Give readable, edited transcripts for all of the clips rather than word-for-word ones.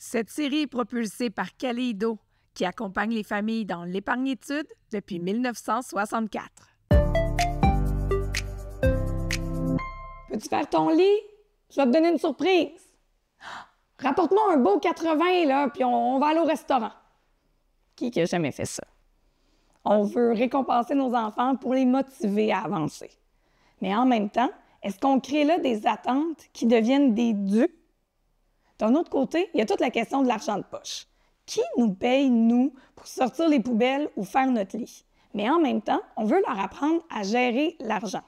Cette série est propulsée par Kaleido, qui accompagne les familles dans l'épargne-études depuis 1964. Peux-tu faire ton lit? Je vais te donner une surprise. Rapporte-moi un beau 80, là, puis on va aller au restaurant. Qui a jamais fait ça? On veut récompenser nos enfants pour les motiver à avancer. Mais en même temps, est-ce qu'on crée là des attentes qui deviennent des dus? D'un autre côté, il y a toute la question de l'argent de poche. Qui nous paye, nous, pour sortir les poubelles ou faire notre lit? Mais en même temps, on veut leur apprendre à gérer l'argent.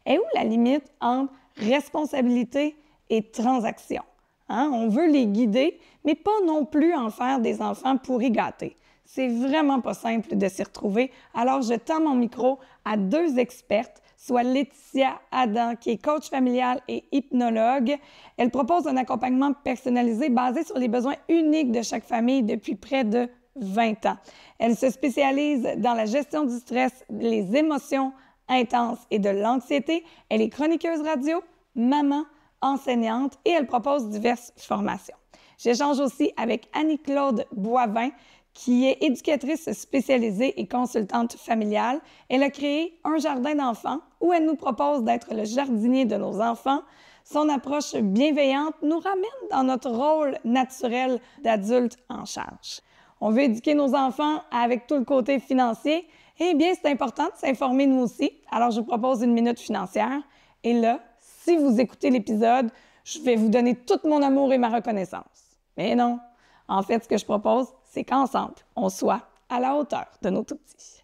Et où la limite entre responsabilité et transaction? On veut les guider, mais pas non plus en faire des enfants pourri gâtés. C'est vraiment pas simple de s'y retrouver. Alors, je tends mon micro à deux expertes, soit Laetitia Adam, qui est coach familial et hypnologue. Elle propose un accompagnement personnalisé basé sur les besoins uniques de chaque famille depuis près de 20 ans. Elle se spécialise dans la gestion du stress, les émotions intenses et de l'anxiété. Elle est chroniqueuse radio, maman, enseignante et elle propose diverses formations. J'échange aussi avec Annie-Claude Boivin, qui est éducatrice spécialisée et consultante familiale. Elle a créé un jardin d'enfants où elle nous propose d'être le jardinier de nos enfants. Son approche bienveillante nous ramène dans notre rôle naturel d'adulte en charge. On veut éduquer nos enfants avec tout le côté financier. Eh bien, c'est important de s'informer nous aussi. Alors, je vous propose une minute financière. Et là, si vous écoutez l'épisode, je vais vous donner tout mon amour et ma reconnaissance. Mais non, en fait, ce que je propose, c'est qu'ensemble, on soit à la hauteur de nos tout-petits.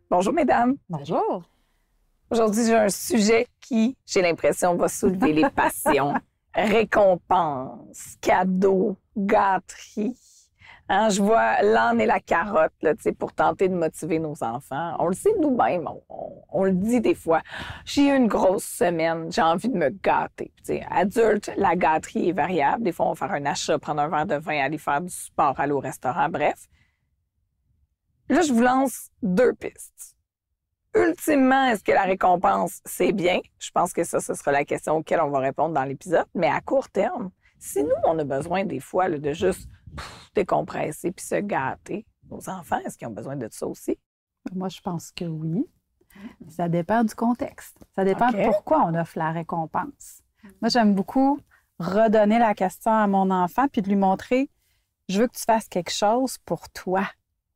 Bonjour, mesdames. Bonjour. Aujourd'hui, j'ai un sujet qui, j'ai l'impression, va soulever les passions. Récompenses, cadeaux, gâteries. Je vois l'âne et la carotte là, pour tenter de motiver nos enfants. On le sait nous-mêmes, on le dit des fois. J'ai eu une grosse semaine, j'ai envie de me gâter. Adulte, la gâterie est variable. Des fois, on va faire un achat, prendre un verre de vin, aller faire du sport, aller au restaurant, bref. Là, je vous lance deux pistes. Ultimement, est-ce que la récompense, c'est bien? Je pense que ça, ce sera la question auquel on va répondre dans l'épisode. Mais à court terme, si nous, on a besoin des fois là, de juste décompresser puis se gâter, nos enfants, est-ce qu'ils ont besoin de ça aussi? Moi, je pense que oui. Ça dépend du contexte. Ça dépend pourquoi on offre la récompense. Moi, j'aime beaucoup redonner la question à mon enfant puis de lui montrer, je veux que tu fasses quelque chose pour toi,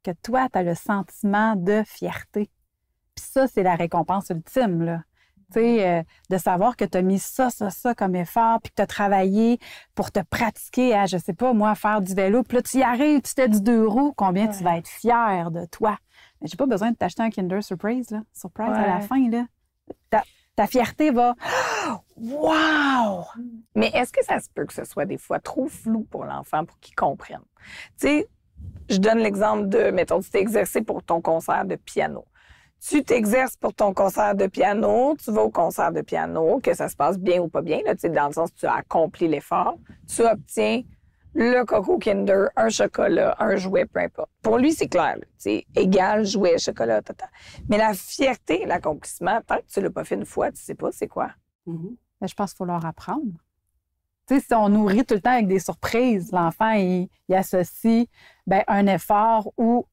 que toi, tu as le sentiment de fierté. Puis ça, c'est la récompense ultime, là. Tu sais, de savoir que tu as mis ça comme effort, puis que tu as travaillé pour te pratiquer à, je sais pas, moi, faire du vélo. Puis là, tu y arrives, tu fais du 2 roues, combien tu vas être fier de toi. Mais j'ai pas besoin de t'acheter un Kinder Surprise, là. Surprise à la fin, là. Ta fierté va... Wow! Mais est-ce que ça se peut que ce soit des fois trop flou pour l'enfant pour qu'il comprenne? Tu sais, je donne l'exemple de, mettons, tu t'es exercé pour ton concert de piano. Tu t'exerces pour ton concert de piano, tu vas au concert de piano, que ça se passe bien ou pas bien, là, dans le sens où tu as accompli l'effort, tu obtiens le Coco Kinder, un chocolat, un jouet, peu importe. Pour lui, c'est clair, c'est égal, jouet, chocolat, tata. Mais la fierté, l'accomplissement, tant que tu l'as pas fait une fois, tu sais pas c'est quoi. Mais je pense qu'il faut leur apprendre. Tu sais, si on nourrit tout le temps avec des surprises, l'enfant, il associe un effort ou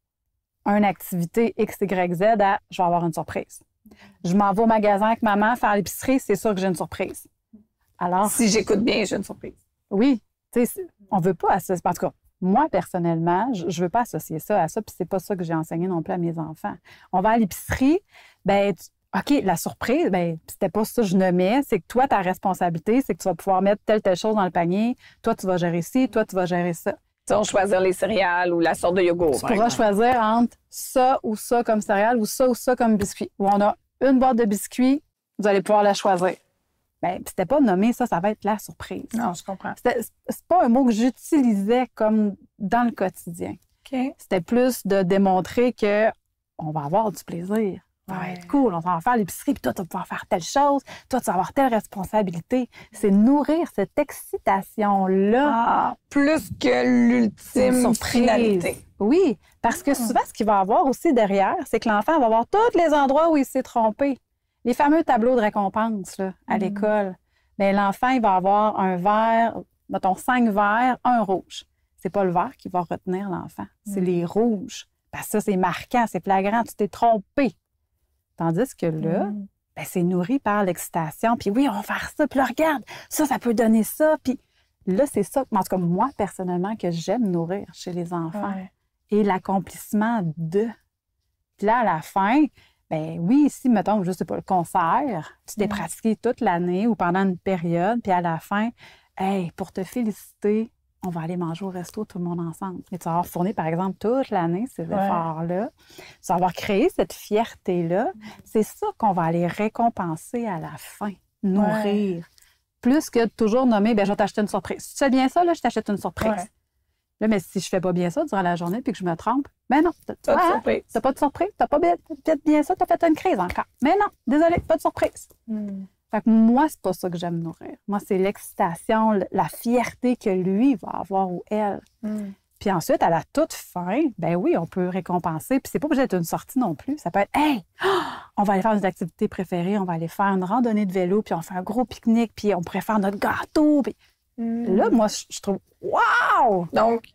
une activité X, Y, Z à « je vais avoir une surprise ». Je m'en vais au magasin avec maman faire l'épicerie, c'est sûr que j'ai une surprise. Alors, si j'écoute bien, j'ai une surprise. Oui, tu sais, on veut pas associer. En tout cas, moi, personnellement, je veux pas associer ça à ça, puis c'est pas ça que j'ai enseigné non plus à mes enfants. On va à l'épicerie, OK, la surprise, c'était pas ça que je nommais, c'est que toi, ta responsabilité, c'est que tu vas pouvoir mettre telle chose dans le panier, toi, tu vas gérer ci, toi, tu vas gérer ça. Tu vas choisir les céréales ou la sorte de yogourt. Tu pourras choisir entre ça ou ça comme céréales ou ça comme biscuit. Ou on a une boîte de biscuits, vous allez pouvoir la choisir. C'était pas nommé ça va être la surprise. Non, je comprends. C'est pas un mot que j'utilisais comme dans le quotidien. Okay. C'était plus de démontrer que on va avoir du plaisir. Ça va être cool, on va faire l'épicerie, puis toi, tu vas pouvoir faire telle chose, toi, tu vas avoir telle responsabilité. C'est nourrir cette excitation-là. Ah, plus que l'ultime finalité. Oui, parce que souvent, ce qu'il va avoir aussi derrière, c'est que l'enfant va voir tous les endroits où il s'est trompé. Les fameux tableaux de récompense là, à l'école. Bien, l'enfant, il va avoir un vert, mettons 5 verts, un rouge. C'est pas le vert qui va retenir l'enfant, c'est les rouges. Parce que ça, c'est marquant, c'est flagrant, tu t'es trompé. Tandis que là, ben, c'est nourri par l'excitation. Puis oui, on va faire ça, puis là, regarde, ça peut donner ça. Puis là, c'est ça, en tout cas, moi, personnellement, que j'aime nourrir chez les enfants. Ouais. Et l'accomplissement de. Puis là, à la fin, ben oui, si, mettons, je sais pas, le concert, tu t'es pratiqué toute l'année ou pendant une période, puis à la fin, hey, pour te féliciter, on va aller manger au resto tout le monde ensemble. Et tu vas avoir fourni, par exemple, toute l'année ces efforts-là. Tu vas avoir créé cette fierté-là. C'est ça qu'on va aller récompenser à la fin, nourrir. Plus que de toujours nommer, bien, je vais t'acheter une surprise. Si tu fais bien ça, là, je t'achète une surprise. Ouais. Là, mais si je fais pas bien ça durant la journée puis que je me trompe, ben non, tu Pas de vois, surprise. t'as pas de surprise, t'as pas fait bien ça, t'as fait une crise encore. Mais non, désolé, pas de surprise. Fait que moi, c'est pas ça que j'aime nourrir. Moi, c'est l'excitation, la fierté que lui va avoir ou elle. Puis ensuite, à la toute fin, ben oui, on peut récompenser. Puis c'est pas obligé d'être une sortie non plus. Ça peut être, hey, on va aller faire nos activités préférées, on va aller faire une randonnée de vélo, puis on fait un gros pique-nique, puis on pourrait faire notre gâteau. Puis là, moi, je trouve, wow! Donc,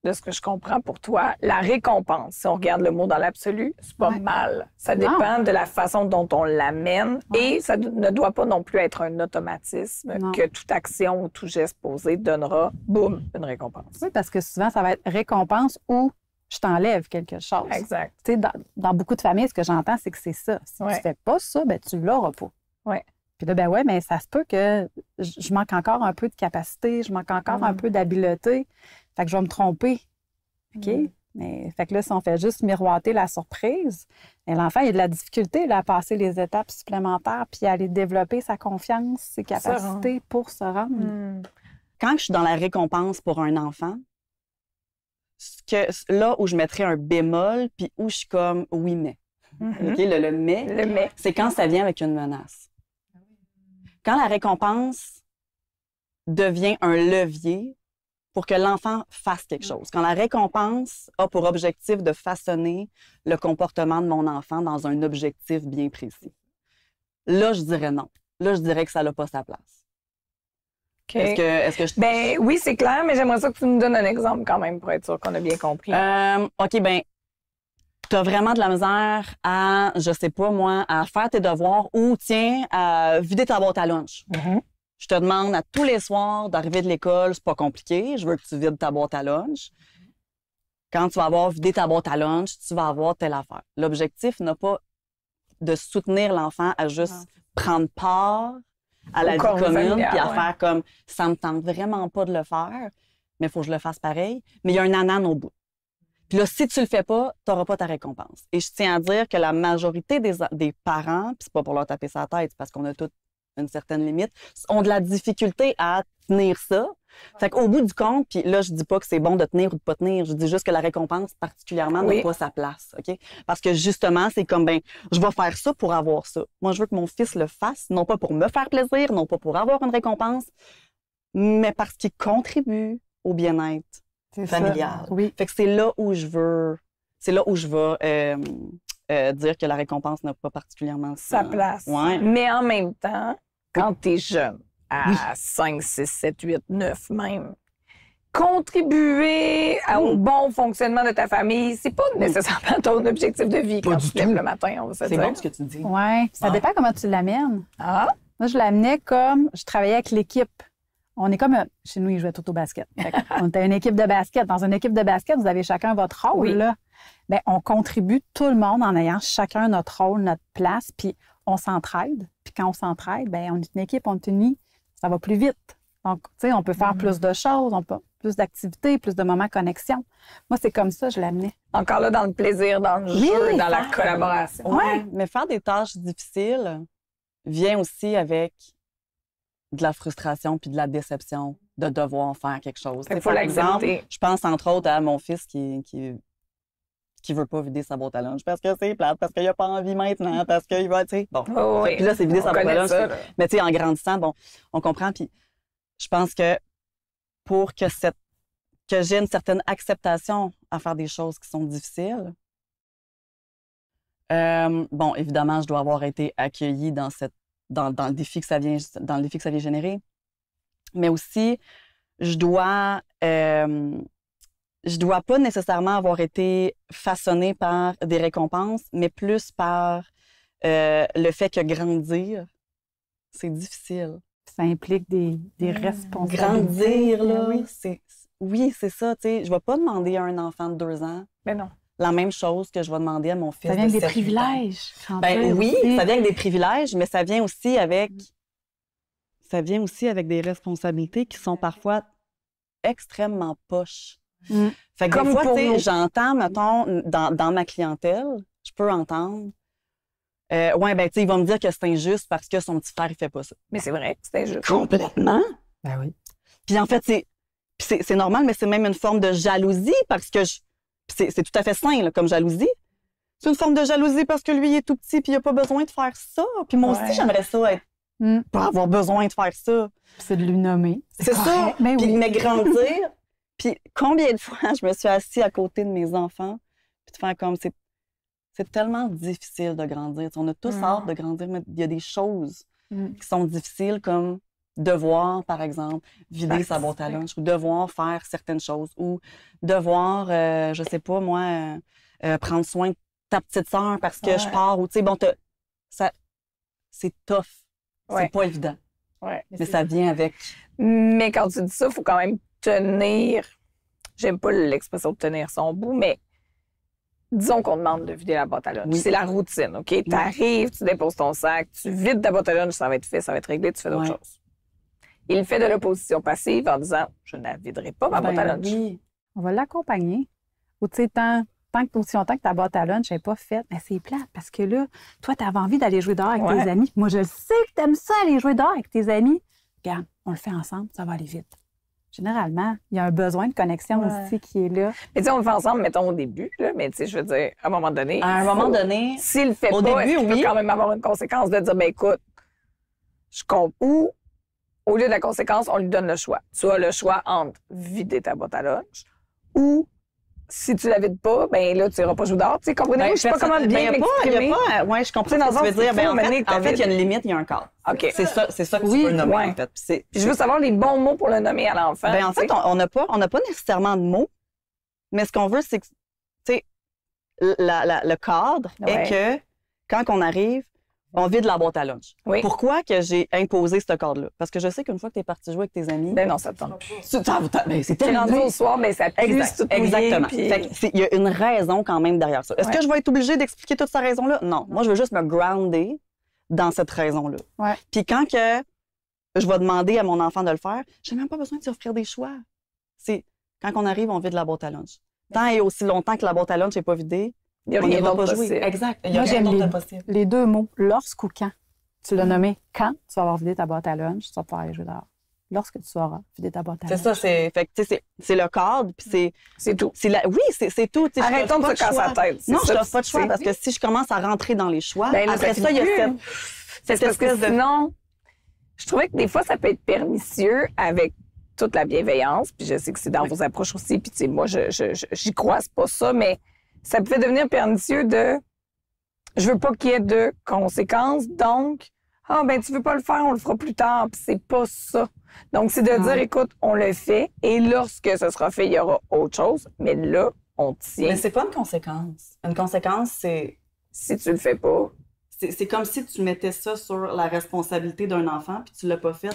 de ce que je comprends pour toi, la récompense, si on regarde le mot dans l'absolu, c'est pas mal. Ça dépend de la façon dont on l'amène et ça ne doit pas non plus être un automatisme que toute action ou tout geste posé donnera, boum, une récompense. Oui, parce que souvent, ça va être récompense ou je t'enlève quelque chose. Exact. Tu sais, dans beaucoup de familles, ce que j'entends, c'est que c'est ça. Si tu fais pas ça, ben tu l'auras pas. Oui. Puis là, ben ouais, mais ça se peut que je manque encore un peu de capacité, je manque encore un peu d'habileté. Fait que je vais me tromper. OK? Mais fait que là, si on fait juste miroiter la surprise, ben, l'enfant, il a de la difficulté là, à passer les étapes supplémentaires puis à aller développer sa confiance, ses capacités pour se rendre. Quand je suis dans la récompense pour un enfant, là où je mettrais un bémol, puis où je suis comme oui, mais. OK? Le mais, c'est quand ça vient avec une menace. Quand la récompense devient un levier pour que l'enfant fasse quelque chose. Quand la récompense a pour objectif de façonner le comportement de mon enfant dans un objectif bien précis. Là, je dirais non. Là, je dirais que ça n'a pas sa place. Okay. Est-ce que je... Ben oui, c'est clair, mais j'aimerais ça que tu nous donnes un exemple quand même pour être sûr qu'on a bien compris. OK, ben tu as vraiment de la misère à, je sais pas moi, à faire tes devoirs ou, tiens, à vider ta boîte à lunch. Je te demande à tous les soirs d'arriver de l'école, c'est pas compliqué, je veux que tu vides ta boîte à lunch. Quand tu vas avoir vidé ta boîte à lunch, tu vas avoir telle affaire. L'objectif n'a pas de soutenir l'enfant à juste prendre part à la vie commune puis à faire comme ça me tente vraiment pas de le faire, mais il faut que je le fasse pareil. Mais il y a un anan au bout. Puis là, si tu le fais pas, tu n'auras pas ta récompense. Et je tiens à dire que la majorité des parents, puis c'est pas pour leur taper sa tête, c'est parce qu'on a toute une certaine limite, ont de la difficulté à tenir ça. Fait qu'au bout du compte, puis là, je dis pas que c'est bon de tenir ou de pas tenir, je dis juste que la récompense, particulièrement, n'a pas sa place, OK? Parce que justement, c'est comme, ben, je vais faire ça pour avoir ça. Moi, je veux que mon fils le fasse, non pas pour me faire plaisir, non pas pour avoir une récompense, mais parce qu'il contribue au bien-être familial. Oui. Fait que c'est là où je veux, dire que la récompense n'a pas particulièrement sa place. Ouais. Mais en même temps, quand tu es jeune, à 5, 6, 7, 8, 9 même, contribuer au bon fonctionnement de ta famille, c'est pas nécessairement ton objectif de vie quand tu te lèves le matin, on va se dire. C'est bon ce que tu dis. Oui, ça dépend comment tu l'amènes. Ah? Moi, je l'amenais comme, je travaillais avec l'équipe. On est comme, chez nous, ils jouaient tout au basket. On était une équipe de basket. Dans une équipe de basket, vous avez chacun votre rôle. Là. Bien, on contribue tout le monde en ayant chacun notre rôle, notre place, puis on s'entraide. Puis quand on s'entraide, bien, on est une équipe, on est unis, ça va plus vite. Donc, tu sais, on peut faire plus de choses, on peut plus d'activités, plus de moments de connexion. Moi, c'est comme ça, je l'amenais. Encore là, dans le plaisir, dans le jeu, dans la collaboration. Ouais, mais faire des tâches difficiles vient aussi avec de la frustration puis de la déception de devoir faire quelque chose. Il faut par exemple, l'accepter. je pense entre autres à mon fils qui qu'il veut pas vider sa boîte à lunch parce que c'est plate, parce qu'il a pas envie maintenant, parce qu'il va, tu sais. Bon. Oh, oui. Puis là, c'est vider On sa boîte à connaît lunch. ça, là. Mais tu sais, en grandissant, bon, on comprend. Puis je pense que pour que j'ai une certaine acceptation à faire des choses qui sont difficiles, bon, évidemment, je dois avoir été accueillie dans le défi que ça vient générer. Mais aussi, je dois pas nécessairement avoir été façonnée par des récompenses, mais plus par le fait que grandir, c'est difficile. Ça implique des responsabilités. Grandir, là, Oui. c'est ça, tu sais. Je vais pas demander à un enfant de 2 ans Mais non. la même chose que je vais demander à mon fils Ça vient de avec des 7, 8 ans. privilèges. Ben oui, aussi. ça vient avec des privilèges, mais ça vient aussi avec des responsabilités qui sont parfois extrêmement poches. Mm. Fait que Comme des fois, pour tu sais, nous. j'entends, mettons, dans ma clientèle, je peux entendre, ouais, ben, tu sais, il va me dire que c'est injuste parce que son petit frère, il fait pas ça. Mais c'est vrai, c'est injuste. Complètement. Ben oui. Puis en fait, c'est normal, mais c'est même une forme de jalousie parce que c'est tout à fait sain, là, comme jalousie. C'est une forme de jalousie parce que lui, il est tout petit puis il a pas besoin de faire ça. Puis moi Ouais. aussi, j'aimerais ça pas avoir besoin de faire ça. C'est de lui nommer. C'est ça. correct. Ben Puis oui. mais grandir. Puis combien de fois je me suis assise à côté de mes enfants puis de faire comme c'est tellement difficile de grandir. On a tous hâte de grandir, mais il y a des choses qui sont difficiles comme devoir, par exemple, vider sa boîte à lunch ou devoir faire certaines choses ou devoir, je sais pas moi, prendre soin de ta petite sœur parce que je pars ou tu sais, bon, c'est tough. Ouais. C'est pas évident. Ouais. Mais ça vient avec. Mais quand tu dis ça, il faut quand même tenir. J'aime pas l'expression de tenir son bout, mais disons qu'on demande de vider la boîte à lunch. Oui. C'est la routine, OK? Tu arrives, tu déposes ton sac, tu vides ta boîte à lunch, ça va être fait, ça va être réglé, tu fais d'autres Ouais. choses. Il fait de l'opposition passive en disant je ne la viderai pas, ma boîte à lunch. Oui. On va l'accompagner. Ou tu sais, tant que aussi longtemps que ta boîte à lunch n'est pas faite, mais c'est plate parce que là, toi, tu avais envie d'aller jouer dehors avec Ouais. tes amis. Moi, je sais que tu aimes ça, aller jouer dehors avec tes amis. Regarde, on le fait ensemble, ça va aller vite. Généralement, il y a un besoin de connexion Ouais. aussi qui est là. Mais tu sais, on le fait ensemble, mettons, au début, là, mais tu sais, je veux dire, à un moment donné. À un moment donné, S'il le fait au pas, début, est-ce qu'il oui. peut quand même avoir une conséquence de dire, ben écoute, je compte. Ou, au lieu de la conséquence, on lui donne le choix. Tu as le choix entre vider ta boîte à lunch ou, si tu la vides pas, ben là, tu iras pas jouer dehors. Tu sais, comprenez-vous? Je sais pas comment bien il y a m'exprimer. pas, ouais, je comprends Tu sais, ce dans que tu le veux sens, dire. il Ben, faut en mener fait, ta il y a une vie. limite, il y a un cadre. OK. C'est ça que Oui, tu peux nommer, ouais. en fait. Puis c'est- Puis je veux savoir les bons mots pour le nommer à l'enfant. Ben, en tu sais. fait, on n'a pas nécessairement de mots, mais ce qu'on veut, c'est que, tu sais, le cadre Ouais. est que quand on arrive, on vide la boîte à lunch. Oui. Pourquoi que j'ai imposé ce cadre-là? Parce que je sais qu'une fois que tu es parti jouer avec tes amis, Ben non, ça te tente plus. c'est T'es terminé. rendu au soir, mais ça pue, Exact, c'est tout mouillé, exactement. puis- Fait que il y a une raison quand même derrière ça. Est-ce Ouais. que je vais être obligée d'expliquer toute cette raison-là? Non. Moi, je veux juste me grounder dans cette raison-là. Ouais. Puis quand que je vais demander à mon enfant de le faire, j'ai même pas besoin de lui offrir des choix. C'est quand on arrive, on vide la boîte à lunch. Tant et aussi longtemps que la boîte à lunch n'est pas vidée, Il n'y a on rien n'ira d'autre pas jouer. possible. Exact. Il y a Moi, rien j'aime d'autre les, possible. les deux mots, lorsque ou quand. Tu l'as nommé quand tu vas avoir vidé ta boîte à lunch, tu vas pouvoir aller jouer dehors. Lorsque tu auras vidé ta boîte à C'est lunch. ça, fait que, tu sais, c'est le cadre, puis C'est tout. oui, c'est tout. tu sais, je Arrêtons de t'offre se pas casser la choix. tête. c'est Non, je ça, t'offre pas de choix c'est- parce que si je commence à rentrer dans les choix, Ben là, après ça ça, il y a finit cette C'est parce que espèce de... sinon, je trouvais que des fois, ça peut être pernicieux avec toute la bienveillance, puis je sais que c'est dans vos approches aussi, puis tu sais, moi, j'y crois, c'est pas ça, mais ça peut devenir pernicieux de je veux pas qu'il y ait de conséquences, donc ben tu veux pas le faire, on le fera plus tard, puis c'est pas ça. Donc, c'est de dire, écoute, on le fait, et lorsque ce sera fait, il y aura autre chose, mais là, on tient. Mais c'est pas une conséquence. Une conséquence, Si tu le fais pas, c'est comme si tu mettais ça sur la responsabilité d'un enfant puis tu l'as pas fait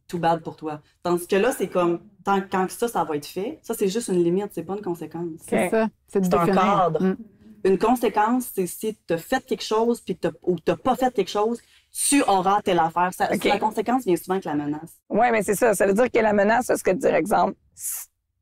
tout bad pour toi. Tandis que là, c'est comme, quand ça va être fait, ça, c'est juste une limite, c'est pas une conséquence. C'est ça. C'est de C'est un définir. cadre. Mm. Une conséquence, c'est si tu as fait quelque chose puis ou tu n'as pas fait quelque chose, tu auras telle affaire. OK. La conséquence vient souvent avec la menace. oui, mais c'est ça. Ça veut dire que la menace, c'est ce que dire, exemple,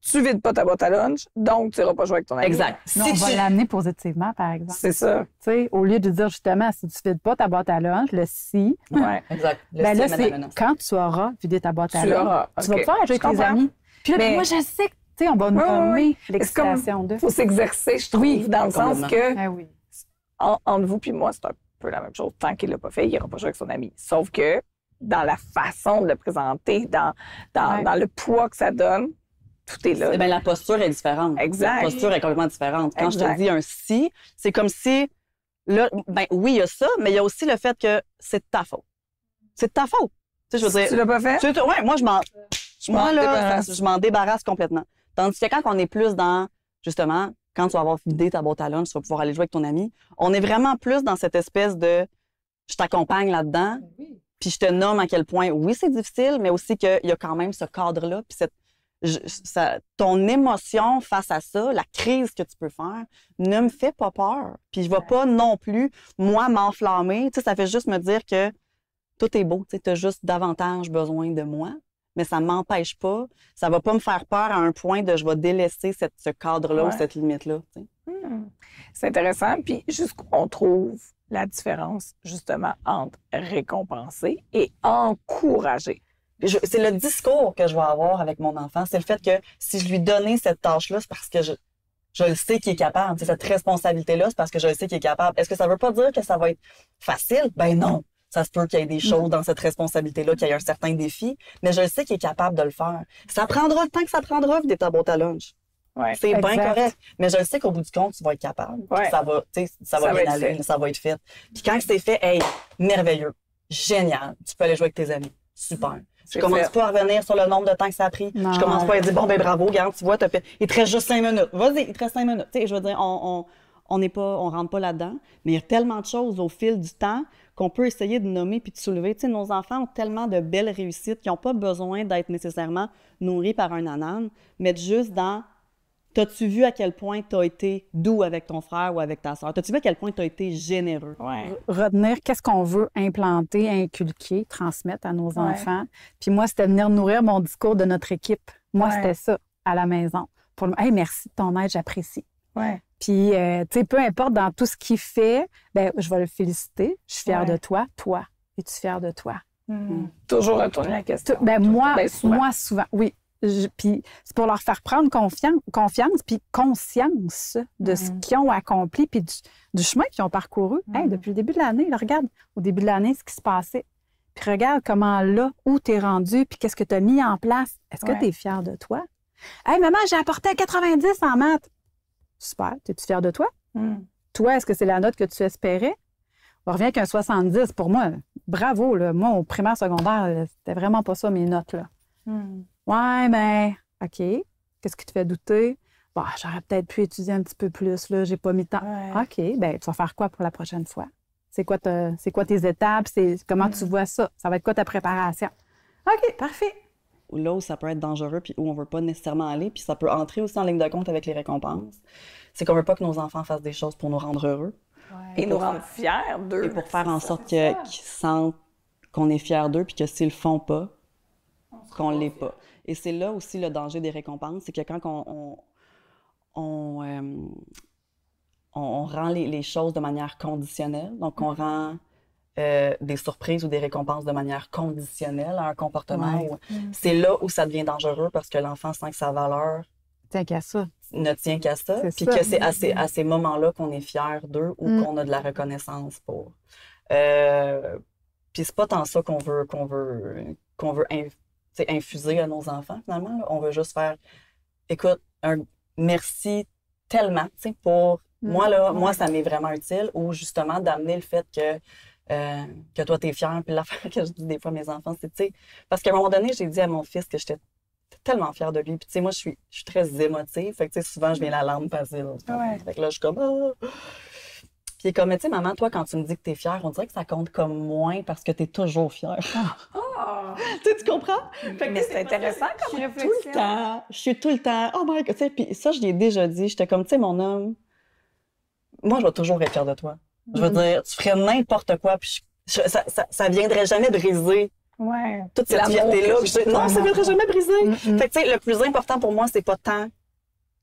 tu vides pas ta boîte à lunch, donc tu iras pas jouer avec ton ami. Exact. Non, on va l'amener positivement, par exemple. C'est ça. Tu sais, au lieu de dire justement, si tu ne vides pas ta boîte à lunch, le si, Ouais. Exact. Le ben là, style met la c'est menace. quand tu auras vidé ta boîte à Tu lunch, l'auras. tu vas OK. pouvoir jouer Je avec tes comprends. amis. Puis là, Mais- puis moi, je sais que, tu sais, on va nommer l'excitation Il faut s'exercer, je trouve, dans le sens que, Ah oui. entre vous puis moi, c'est un peu la même chose. Tant qu'il l'a pas fait, il n'ira pas jouer avec son ami. Sauf que, dans la façon de le présenter, dans le poids que ça donne, tout est là. Eh bien, la posture est différente. Exact. La posture est complètement différente. Quand je Exact. te dis un si, c'est comme si, là, ben oui, il y a ça, mais il y a aussi le fait que c'est de ta faute. C'est de ta faute. Tu sais, je veux dire. Tu l'as pas fait? Ouais, moi, je m'en débarrasse complètement. Tandis que quand on est plus dans, justement, quand tu vas avoir vidé ta boîte à lunch, tu vas pouvoir aller jouer avec ton ami, on est vraiment plus dans cette espèce de je t'accompagne là-dedans, puis je te nomme à quel point, oui, c'est difficile, mais aussi qu'il y a quand même ce cadre-là, puis ton émotion face à ça, la crise que tu peux faire, ne me fait pas peur. Puis je ne vais pas non plus, moi, m'enflammer. Tu sais, ça fait juste me dire que tout est beau. Tu as juste davantage besoin de moi, mais ça ne m'empêche pas. Ça ne va pas me faire peur à un point de je vais délaisser ce cadre-là ou cette limite-là. Tu sais. C'est intéressant. Puis jusqu'où on trouve la différence, justement, entre récompenser et encourager. C'est le discours que je vais avoir avec mon enfant. C'est le fait que si je lui donnais cette tâche-là, c'est parce que je le sais qu'il est capable. C'est cette responsabilité-là, c'est parce que je le sais qu'il est capable. Est-ce que ça veut pas dire que ça va être facile? Ben non. Ça se peut qu'il y ait des choses dans cette responsabilité-là, qu'il y ait un certain défi, mais je le sais qu'il est capable de le faire. Ça prendra le temps que ça prendra, vider ta boîte à lunch. Ouais, c'est bien correct. Mais je le sais qu'au bout du compte, tu vas être capable. Ouais. Ça va bien aller, ça va être fait. Puis quand c'est fait, hey, merveilleux, génial. Tu peux aller jouer avec tes amis. Super. Je commence pas à revenir sur le nombre de temps que ça a pris. Non. Je commence pas à dire, bon, ben bravo, regarde, tu vois, il te reste juste 5 minutes. Vas-y, il te reste 5 minutes. Tu sais, je veux dire, on rentre pas là-dedans. Mais il y a tellement de choses au fil du temps qu'on peut essayer de nommer puis de soulever. Tu sais, nos enfants ont tellement de belles réussites qu'ils n'ont pas besoin d'être nécessairement nourris par un ânane, mais juste dans t'as-tu vu à quel point tu as été doux avec ton frère ou avec ta sœur? T'as-tu vu à quel point tu as été généreux? Ouais. Retenir qu'est-ce qu'on veut implanter, inculquer, transmettre à nos enfants. Puis moi, c'était venir nourrir mon discours de notre équipe. Moi, c'était ça, à la maison. Pour le hey, merci de ton aide, j'apprécie. Ouais. Puis, tu sais, peu importe dans tout ce qu'il fait, ben je vais le féliciter. Je suis fière de toi. Toi, es-tu fière de toi? Toujours retourner la question. Moi, souvent, oui. Puis c'est pour leur faire prendre confiance puis conscience de ce qu'ils ont accompli puis du chemin qu'ils ont parcouru. Hey, depuis le début de l'année, là, regarde, au début de l'année, ce qui se passait. Puis regarde comment là, où tu es rendu puis qu'est-ce que tu as mis en place. Est-ce que tu es fière de toi? Hey, maman, j'ai apporté un 90 en maths. Super. Es-tu fière de toi? Toi, est-ce que c'est la note que tu espérais? On revient qu'un 70, pour moi, bravo. Là. Moi, au primaire, secondaire, c'était vraiment pas ça, mes notes. Là. Ouais, mais OK. Qu'est-ce qui te fait douter? Bon, j'aurais peut-être pu étudier un petit peu plus, là. J'ai pas mis de temps. OK, bien, tu vas faire quoi pour la prochaine fois? C'est quoi tes étapes? Comment tu vois ça? Ça va être quoi ta préparation? OK, parfait. Là où ça peut être dangereux puis où on veut pas nécessairement aller, puis ça peut entrer aussi en ligne de compte avec les récompenses, c'est qu'on veut pas que nos enfants fassent des choses pour nous rendre heureux. Et nous rendre fiers d'eux. Et pour faire en sorte qu'ils sentent qu'on est fiers d'eux puis que s'ils le font pas, qu'on l'est pas. Et c'est là aussi le danger des récompenses, c'est que quand on rend les choses de manière conditionnelle, donc on rend des surprises ou des récompenses de manière conditionnelle à un comportement, c'est là où ça devient dangereux parce que l'enfant sent que sa valeur ne tient qu'à ça, puis que c'est à ces moments-là qu'on est fier d'eux ou qu'on a de la reconnaissance pour. Puis c'est pas tant ça qu'on veut infuser à nos enfants, finalement. Là. On veut juste faire, écoute, un merci tellement, tu sais, pour... Moi, ça m'est vraiment utile, ou justement d'amener le fait que toi, t'es fière. Puis l'affaire que je dis des fois à mes enfants, c'est, tu sais, parce qu'à un moment donné, j'ai dit à mon fils que j'étais tellement fière de lui. Puis, tu sais, moi, je suis très émotive. Fait que, tu sais, souvent, je viens la larme facile. Fait que là, je suis comme... Ah! Puis il est comme, tu sais, maman, toi, quand tu me dis que t'es fière, on dirait que ça compte comme moins parce que t'es toujours fière. Tu comprends? Mais c'est intéressant comme réflexion. Je suis tout le temps, oh my God, tu sais, puis ça, je l'ai déjà dit, j'étais comme, tu sais, mon homme, moi, je vais toujours être fière de toi. Je veux dire, tu ferais n'importe quoi, puis ça viendrait jamais briser toute cette fierté-là. Non, ça viendrait jamais briser. Fait que, tu sais, le plus important pour moi, c'est pas tant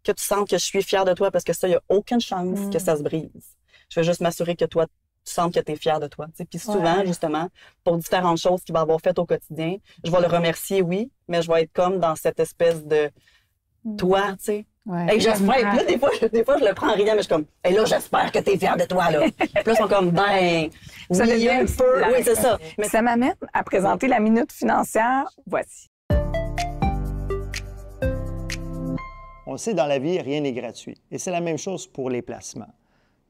que tu sentes que je suis fière de toi, parce que ça, il n'y a aucune chance que ça se brise. Je veux juste m'assurer que toi, tu sens que tu es fière de toi. Puis souvent, justement, pour différentes choses qu'il va avoir faites au quotidien, je vais le remercier, oui, mais je vais être comme dans cette espèce de toi, tu sais. Ouais. Hey, j'espère. Puis là, des fois, je le prends en riant, mais je suis comme, hey, là, j'espère que t'es fière de toi, là. Puis là, ils sont comme, ben, Ça oui, devient un peu. Oui, c'est ça. Mais ça m'amène à présenter la minute financière. Voici. On le sait, dans la vie, rien n'est gratuit. Et c'est la même chose pour les placements.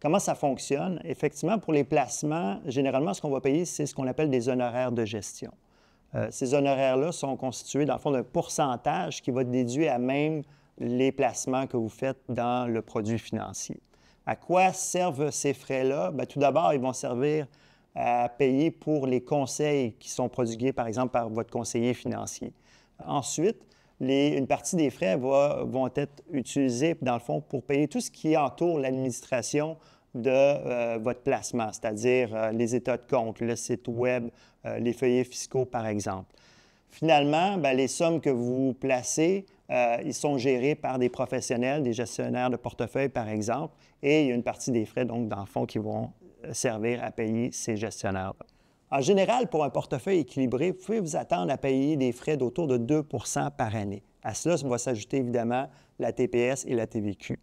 Comment ça fonctionne? Effectivement, pour les placements, généralement, ce qu'on va payer, c'est ce qu'on appelle des honoraires de gestion. Ces honoraires-là sont constitués, dans le fond, d'un pourcentage qui va déduire à même les placements que vous faites dans le produit financier. À quoi servent ces frais-là? Bien, tout d'abord, ils vont servir à payer pour les conseils qui sont prodigués, par exemple, par votre conseiller financier. Ensuite, une partie des frais vont être utilisés, dans le fond, pour payer tout ce qui entoure l'administration de votre placement, c'est-à-dire les états de compte, le site Web, les feuillets fiscaux, par exemple. Finalement, bien, les sommes que vous placez, ils sont gérés par des professionnels, des gestionnaires de portefeuille, par exemple, et il y a une partie des frais, donc, dans le fond, qui vont servir à payer ces gestionnaires-là. En général, pour un portefeuille équilibré, vous pouvez vous attendre à payer des frais d'autour de 2 par année. À cela, va s'ajouter évidemment la TPS et la TVQ.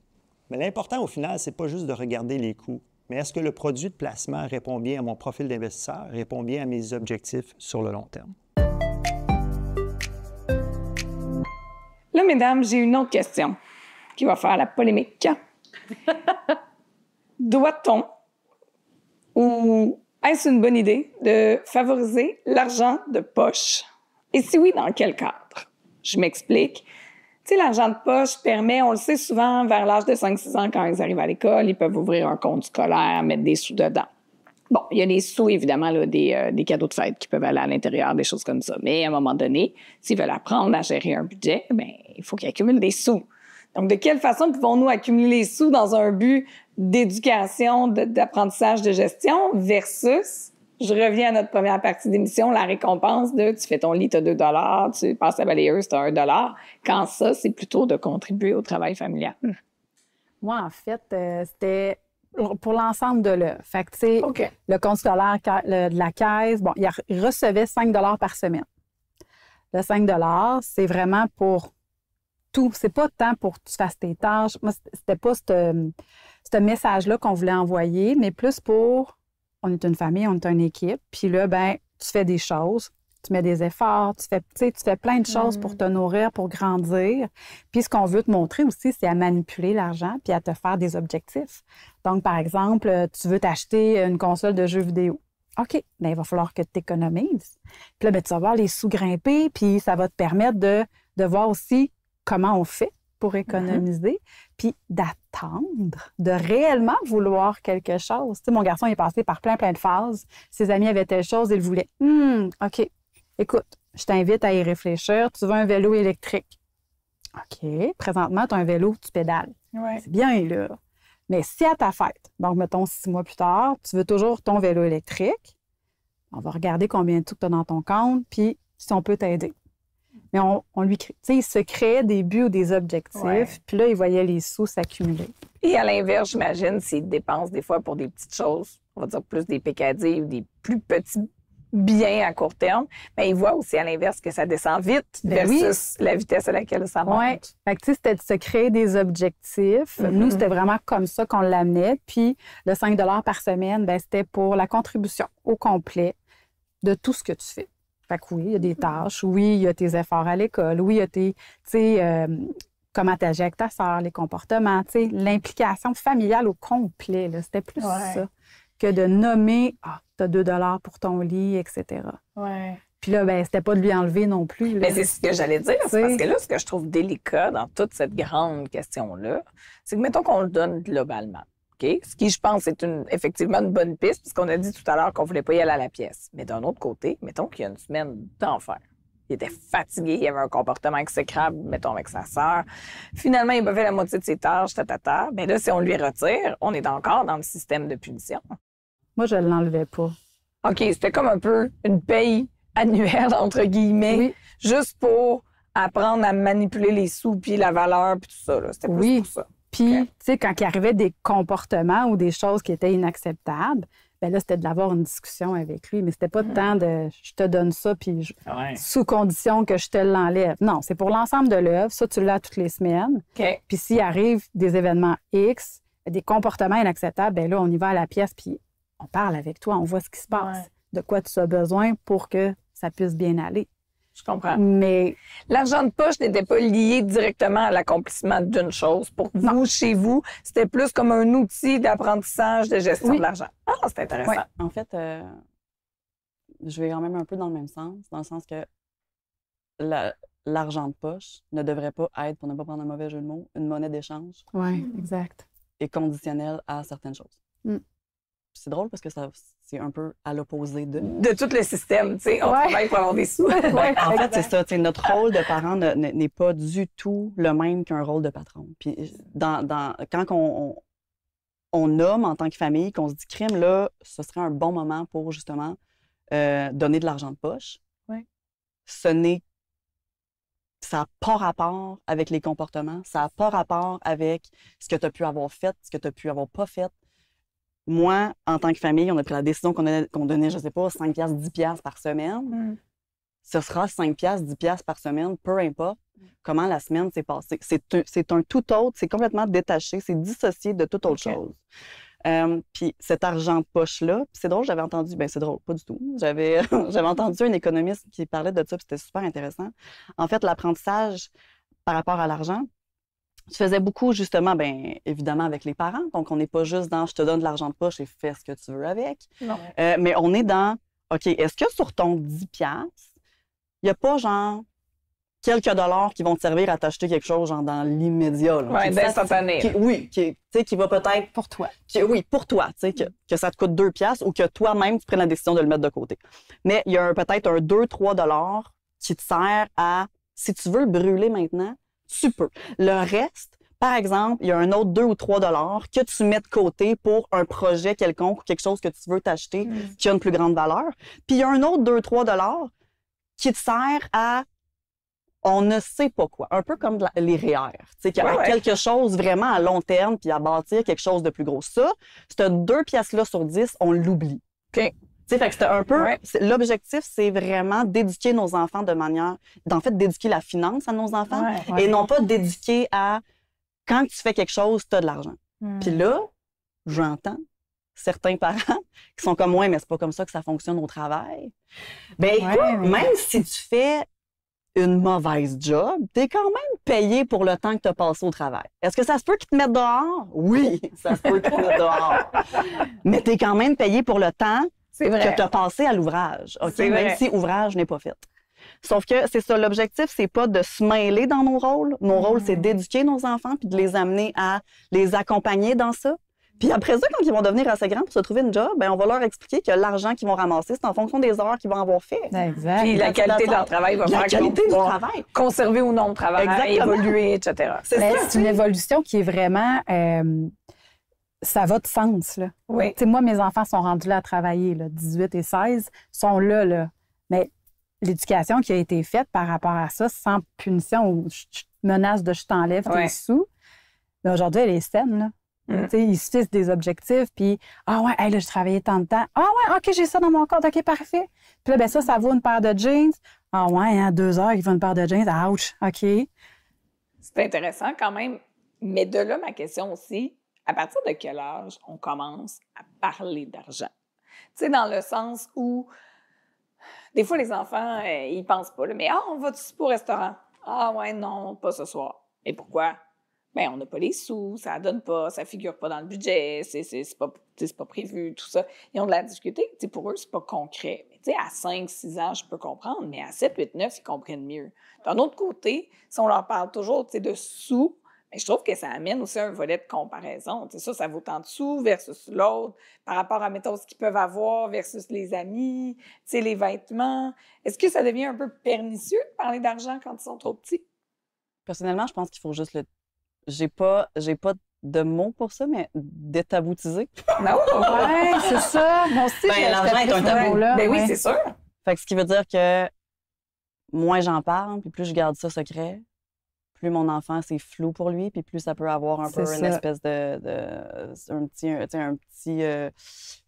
Mais l'important au final, ce n'est pas juste de regarder les coûts, mais est-ce que le produit de placement répond bien à mon profil d'investisseur, répond bien à mes objectifs sur le long terme? Là, mesdames, j'ai une autre question qui va faire la polémique. Doit-on ou est-ce une bonne idée de favoriser l'argent de poche? Et si oui, dans quel cadre? Je m'explique. Tu sais, l'argent de poche permet, on le sait souvent, vers l'âge de 5-6 ans, quand ils arrivent à l'école, ils peuvent ouvrir un compte scolaire, mettre des sous dedans. Bon, il y a des sous, évidemment, là, des cadeaux de fête qui peuvent aller à l'intérieur, des choses comme ça. Mais à un moment donné, s'ils veulent apprendre à gérer un budget, bien, il faut qu'ils accumulent des sous. Donc, de quelle façon pouvons-nous accumuler les sous dans un but d'éducation, d'apprentissage de gestion versus, je reviens à notre première partie d'émission, la récompense de tu fais ton lit, tu as 2 $, tu passes la balayeuse, tu as 1 $, quand ça, c'est plutôt de contribuer au travail familial. Moi, en fait, c'était pour l'ensemble de l'œuvre. Fait que, tu sais, le compte scolaire de la caisse, bon, il recevait 5 $ par semaine. Le 5 $, c'est vraiment pour tout. C'est pas tant pour que tu fasses tes tâches. Moi, c'était pas ce message-là qu'on voulait envoyer, mais plus pour on est une famille, on est une équipe. Puis là, ben, tu fais des choses, tu mets des efforts, tu fais plein de choses pour te nourrir, pour grandir. Puis ce qu'on veut te montrer aussi, c'est à manipuler l'argent puis à te faire des objectifs. Donc, par exemple, tu veux t'acheter une console de jeux vidéo. OK, bien, il va falloir que tu économises. Puis là, ben, tu vas voir les sous grimper, puis ça va te permettre de voir aussi comment on fait pour économiser, puis d'attendre, de réellement vouloir quelque chose. Tu sais, mon garçon est passé par plein de phases. Ses amis avaient telle chose, il voulait. OK, écoute, je t'invite à y réfléchir. Tu veux un vélo électrique. OK, présentement, tu as un vélo, tu pédales. Ouais. C'est bien, là. Mais si à ta fête, donc mettons 6 mois plus tard, tu veux toujours ton vélo électrique, on va regarder combien de sous tu as dans ton compte, puis si on peut t'aider. Mais on lui crée, tu sais, il se créait des buts ou des objectifs, puis là, il voyait les sous s'accumuler. Et à l'inverse, j'imagine, s'il dépense des fois pour des petites choses, on va dire plus des PKD ou des plus petits biens à court terme, mais il voit aussi à l'inverse que ça descend vite versus la vitesse à laquelle ça monte. Oui. Fait que, tu sais, c'était de se créer des objectifs. Nous, c'était vraiment comme ça qu'on l'amenait. Puis le 5 $ par semaine, ben, c'était pour la contribution au complet de tout ce que tu fais. Fait que oui, il y a des tâches. Oui, il y a tes efforts à l'école. Oui, il y a tes, tu sais, comment tu agis avec ta sœur, les comportements, tu sais, l'implication familiale au complet. Là, c'était plus ça que de nommer « Ah, tu as 2 $ pour ton lit, etc. » Ouais. Puis là, ben, c'était pas de lui enlever non plus. Là. Mais c'est ce que j'allais dire. C'est parce que là, ce que je trouve délicat dans toute cette grande question-là, c'est que mettons qu'on le donne globalement. OK? Ce qui, je pense, est effectivement une bonne piste, puisqu'on a dit tout à l'heure qu'on ne voulait pas y aller à la pièce. Mais d'un autre côté, mettons qu'il y a une semaine d'enfer. Il était fatigué, il avait un comportement exécrable, mettons, avec sa sœur. Finalement, il avait fait la moitié de ses tâches, Mais là, si on lui retire, on est encore dans le système de punition. Moi, je ne l'enlevais pas. OK, c'était comme un peu une paye annuelle, entre guillemets, juste pour apprendre à manipuler les sous, puis la valeur, puis tout ça. Là. C'était plus pour ça. Puis, tu sais, quand il arrivait des comportements ou des choses qui étaient inacceptables, ben là, c'était d'avoir une discussion avec lui, mais c'était pas tant de « je te donne ça, puis sous condition que je te l'enlève ». Non, c'est pour l'ensemble de l'œuvre. Ça, tu l'as toutes les semaines. Puis s'il arrive des événements X, des comportements inacceptables, ben là, on y va à la pièce, puis on parle avec toi, on voit ce qui se passe, de quoi tu as besoin pour que ça puisse bien aller. Je comprends. Mais l'argent de poche n'était pas lié directement à l'accomplissement d'une chose. Pour vous, chez vous, c'était plus comme un outil d'apprentissage de gestion de l'argent. Ah, c'est intéressant. Ouais. En fait, je vais quand même un peu dans le même sens, dans le sens que l'argent de poche ne devrait pas être, pour ne pas prendre un mauvais jeu de mots, une monnaie d'échange. Oui, exact. Et conditionnelle à certaines choses. C'est drôle parce que c'est un peu à l'opposé de tout le système. Tu sais, on travaille pour avoir des sous. En fait, c'est ça. Notre rôle de parent n'est pas du tout le même qu'un rôle de patron. Puis quand on nomme en tant que famille, qu'on se dit crime, là, ce serait un bon moment pour justement donner de l'argent de poche. Ça n'a pas rapport avec les comportements, ça n'a pas rapport avec ce que tu as pu avoir fait, ce que tu as pu avoir pas fait. Moi, en tant que famille, on a pris la décision qu'on donnait, je ne sais pas, 5 $, 10 $ par semaine. Ce sera 5 $, 10 $ par semaine, peu importe comment la semaine s'est passée. C'est un tout autre, c'est complètement détaché, c'est dissocié de toute autre chose. Puis cet argent de poche-là, c'est drôle, j'avais entendu, c'est drôle, pas du tout. J'avais entendu un économiste qui parlait de ça, puis c'était super intéressant. En fait, l'apprentissage par rapport à l'argent, je faisais beaucoup, justement, évidemment, avec les parents. Donc, on n'est pas juste dans « je te donne de l'argent de poche et fais ce que tu veux avec ». Mais on est dans « OK, est-ce que sur ton 10 $, il n'y a pas, genre, quelques dollars qui vont te servir à t'acheter quelque chose, genre, dans l'immédiat? » Oui, d'instantané. Qui va peut-être... Pour toi. Pour toi, tu sais, que ça te coûte 2 $ ou que toi-même, tu prennes la décision de le mettre de côté. Mais il y a peut-être un 2-3 $ qui te sert à, si tu veux le brûler maintenant, tu peux. Le reste, par exemple, il y a un autre 2 ou 3 $ que tu mets de côté pour un projet quelconque ou quelque chose que tu veux t'acheter qui a une plus grande valeur. Puis il y a un autre 2-3 $ qui te sert à on ne sait pas quoi. Un peu comme les REER. Tu sais, quelque chose vraiment à long terme puis à bâtir quelque chose de plus gros. Ça, ce 2 $-là sur 10, on l'oublie. OK. Tu sais, fait que c'était un peu... L'objectif, c'est vraiment d'éduquer nos enfants de manière... En fait, d'éduquer la finance à nos enfants et non pas d'éduquer à... Quand tu fais quelque chose, tu as de l'argent. Puis là, j'entends certains parents qui sont comme « Ouais, mais c'est pas comme ça que ça fonctionne au travail. » Même si tu fais une mauvaise job, t'es quand même payé pour le temps que tu as passé au travail. Est-ce que ça se peut qu'ils te mettent dehors? Oui, ça se peut qu'ils te mettent dehors. Mais t'es quand même payé pour le temps que tu as passé à l'ouvrage, même si ouvrage n'est pas fait. Sauf que c'est ça, l'objectif, c'est pas de se mêler dans nos rôles. Nos rôles, c'est d'éduquer nos enfants puis de les amener à les accompagner dans ça. Puis après ça, quand ils vont devenir assez grands pour se trouver une job, on va leur expliquer que l'argent qu'ils vont ramasser, c'est en fonction des heures qu'ils vont avoir fait. Exact. Puis la qualité de leur travail va faire la qualité du travail. Conserver ou non le travail, évoluer, etc. C'est une évolution qui est vraiment... ça va de sens, là. Oui. Tu sais, moi, mes enfants sont rendus là à travailler, là, 18 et 16, sont là. Mais l'éducation qui a été faite par rapport à ça, sans punition ou menace de je t'enlève tes sous, mais aujourd'hui, elle est saine, là. Tu sais, ils se fixent des objectifs, puis « Ah ouais, hey, là, j'ai travaillé tant de temps. Ah ouais, OK, j'ai ça dans mon compte. OK, parfait. » Puis là, ça vaut une paire de jeans. « Ah ouais, 2 heures, il vaut une paire de jeans. Ouch, OK. » C'est intéressant quand même. Mais de là, ma question aussi, à partir de quel âge on commence à parler d'argent? Tu sais, dans le sens où, des fois, les enfants, ils pensent pas, là, mais « on va-tu au restaurant? »« Ah ouais, non, pas ce soir. » Et pourquoi? Bien, on n'a pas les sous, ça ne donne pas, ça ne figure pas dans le budget, c'est pas prévu, tout ça. Ils ont de la difficulté. T'sais, pour eux, c'est pas concret. Mais à 5, 6 ans, je peux comprendre, mais à 7, 8, 9, ils comprennent mieux. D'un autre côté, si on leur parle toujours de sous, bien, je trouve que ça amène aussi un volet de comparaison. T'sais, ça vaut tant de sous versus l'autre, par rapport à, mettons, ce qu'ils peuvent avoir versus les amis, les vêtements. Est-ce que ça devient un peu pernicieux de parler d'argent quand ils sont trop petits? Personnellement, je pense qu'il faut juste le... J'ai pas de mots pour ça, mais détaboutiser. Non, ouais, c'est ça. Moi aussi, l'argent est un tabou. Ben oui, c'est sûr. Fait que ce qui veut dire que moins j'en parle, puis plus je garde ça secret, plus mon enfant, c'est flou pour lui, puis plus ça peut avoir un peu une espèce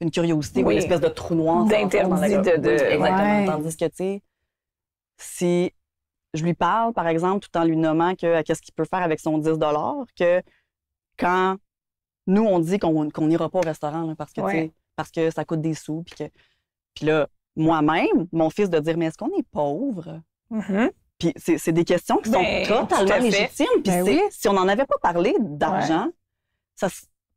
une curiosité ou une espèce de trou noir. D'interdit Exactement. Tandis que, tu sais, si je lui parle, par exemple, tout en lui nommant qu'est-ce qu'il peut faire avec son 10 que quand nous, on dit qu'on n'ira pas au restaurant là, parce que ça coûte des sous, puis là, moi-même, mon fils de dire, mais est-ce qu'on est pauvre? Puis c'est des questions qui sont totalement légitimes. Puis si on n'en avait pas parlé d'argent,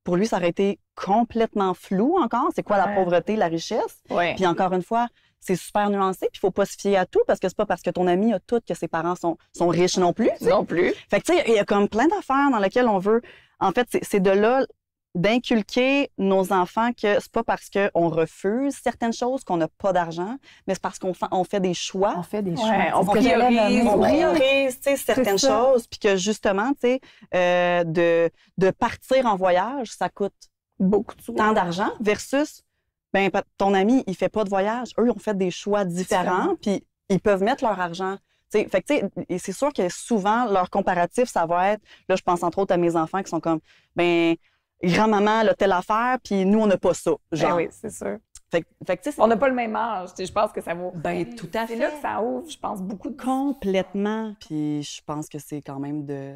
pour lui, ça aurait été complètement flou encore. C'est quoi la pauvreté, la richesse? Puis encore une fois, c'est super nuancé. Puis il faut pas se fier à tout parce que c'est pas parce que ton ami a tout que ses parents sont riches non plus. Non plus. Fait que tu sais, il y a comme plein d'affaires dans lesquelles on veut... En fait, c'est de là d'inculquer nos enfants que c'est pas parce qu'on refuse certaines choses qu'on n'a pas d'argent, mais c'est parce qu'on fait des choix. On fait des choix. On priorise certaines choses, puis que justement, tu sais, de partir en voyage, ça coûte beaucoup de tant d'argent versus, ben ton ami, il fait pas de voyage. Eux, ils ont fait des choix différents, puis ils peuvent mettre leur argent. T'sais, fait que, et c'est sûr que souvent, leur comparatif, ça va être, là, je pense entre autres à mes enfants qui sont comme, ben grand-maman, elle a telle affaire, puis nous, on n'a pas ça. Genre. Oui, c'est sûr. Fait que, on n'a pas le même âge. Je pense que ça vaut. Ben, tout à fait. C'est là que ça ouvre, je pense, beaucoup de... Complètement. Puis je pense que c'est quand même de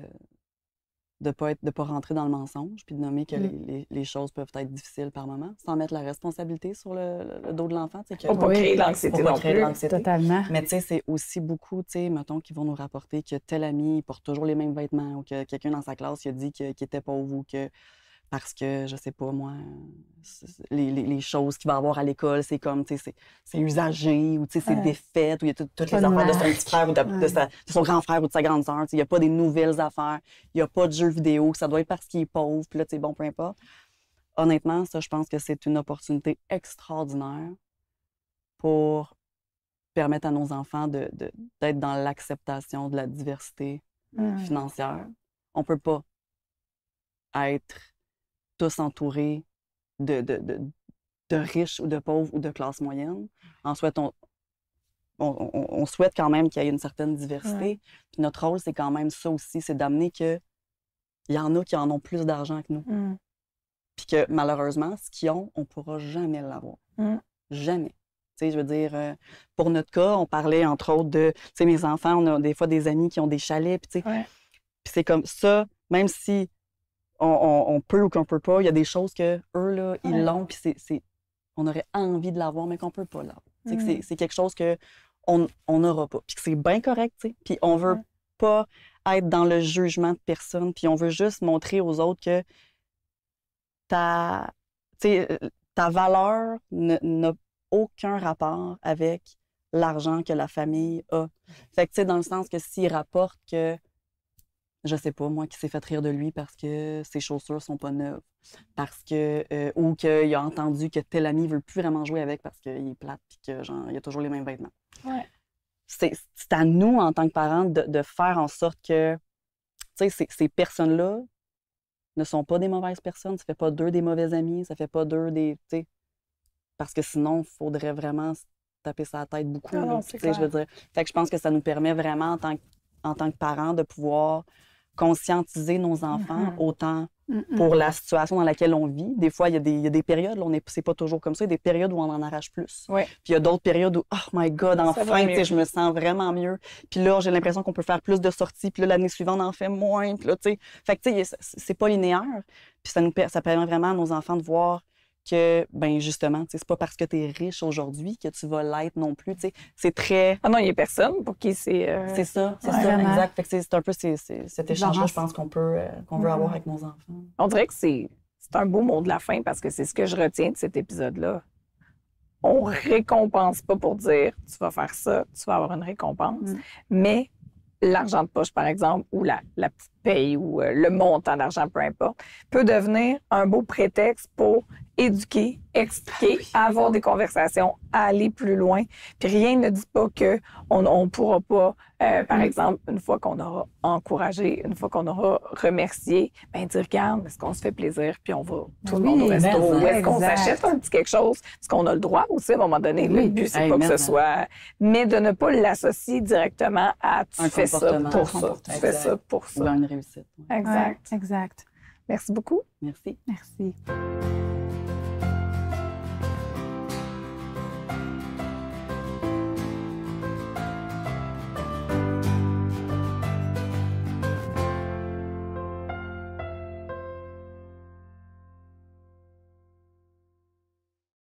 pas rentrer dans le mensonge, puis de nommer que les choses peuvent être difficiles par moment, sans mettre la responsabilité sur le dos de l'enfant. Pour pas créer l'anxiété non plus. Totalement. Mais tu sais, c'est aussi beaucoup, tu sais, mettons, qui vont nous rapporter que tel ami, il porte toujours les mêmes vêtements, ou que quelqu'un dans sa classe, il a dit qu'il était pauvre, ou que parce que, je sais pas, moi, les choses qu'il va avoir à l'école, c'est comme, tu sais, c'est usagé, ou tu sais, c'est défait, ou il y a toutes les affaires de son petit frère, ou de son grand frère, ou de sa grande sœur, tu sais, il n'y a pas des nouvelles affaires, il n'y a pas de jeux vidéo, ça doit être parce qu'il est pauvre, puis là, tu sais, bon, peu importe. Honnêtement, ça, je pense que c'est une opportunité extraordinaire pour permettre à nos enfants d'être dans l'acceptation de la diversité financière. On peut pas être tous entourés de riches ou de pauvres ou de classe moyenne. En souhait, on souhaite quand même qu'il y ait une certaine diversité. Puis notre rôle, c'est quand même ça aussi, c'est d'amener qu'il y en a qui en ont plus d'argent que nous. Puis que malheureusement, ce qu'ils ont, on ne pourra jamais l'avoir. Jamais. Tu sais, je veux dire, pour notre cas, on parlait entre autres de, tu sais, mes enfants, on a des fois des amis qui ont des chalets, puis tu sais, puis c'est comme ça, même si on peut ou qu'on peut pas, il y a des choses que eux là, ils l'ont, puis on aurait envie de l'avoir, mais qu'on peut pas l'avoir. C'est quelque chose que on n'aura pas, puis que c'est bien correct, tu sais, puis on veut pas être dans le jugement de personne, puis on veut juste montrer aux autres que ta valeur n'a aucun rapport avec l'argent que la famille a. Fait que, tu sais, dans le sens que s'il rapporte que, je sais pas, moi, qui s'est fait rire de lui parce que ses chaussures sont pas neuves, parce que, ou qu'il a entendu que tel ami veut plus vraiment jouer avec parce qu'il est plate puis que, genre, il a toujours les mêmes vêtements. C'est à nous, en tant que parents, de faire en sorte que, tu sais, ces personnes-là ne sont pas des mauvaises personnes, ça fait pas d'eux des mauvais amis, ça fait pas d'eux des, tu sais, parce que sinon, il faudrait vraiment se taper sa tête beaucoup. Je veux dire. Fait que je pense que ça nous permet vraiment, en tant que parents, de pouvoir conscientiser nos enfants autant pour la situation dans laquelle on vit. Des fois, il y a des périodes, là, c'est pas toujours comme ça, il y a des périodes où on en arrache plus. Puis il y a d'autres périodes où, oh my God, enfin, je me sens vraiment mieux. Puis là, j'ai l'impression qu'on peut faire plus de sorties, puis là, l'année suivante, on en fait moins. Puis là, tu sais, fait que, tu sais, c'est pas linéaire. Puis ça permet vraiment à nos enfants de voir que, ben justement, c'est pas parce que tu es riche aujourd'hui que tu vas l'être non plus. C'est très... Ah non, il n'y a personne pour qui c'est... C'est ça, exact. Fait que c'est un peu cet échange-là, je pense, qu'on veut avoir avec nos enfants. On dirait que c'est un beau mot de la fin parce que c'est ce que je retiens de cet épisode-là. On récompense pas pour dire « tu vas faire ça, tu vas avoir une récompense », mais l'argent de poche, par exemple, ou la petite paye ou le montant d'argent, peu importe, peut devenir un beau prétexte pour éduquer, expliquer, avoir des conversations, aller plus loin. Puis rien ne dit pas qu'on ne pourra pas, par exemple, une fois qu'on aura encouragé, une fois qu'on aura remercié, bien dire, regarde, est-ce qu'on se fait plaisir, puis on va tout le monde au resto, ou est-ce qu'on s'achète un petit quelque chose, parce qu'on a le droit aussi à un moment donné. Le but, c'est pas que ce soit... Mais de ne pas l'associer directement à « tu fais ça pour ça, tu fais ça pour ça ». Ou à une réussite. Exact. Exact. Merci beaucoup. Merci. Merci.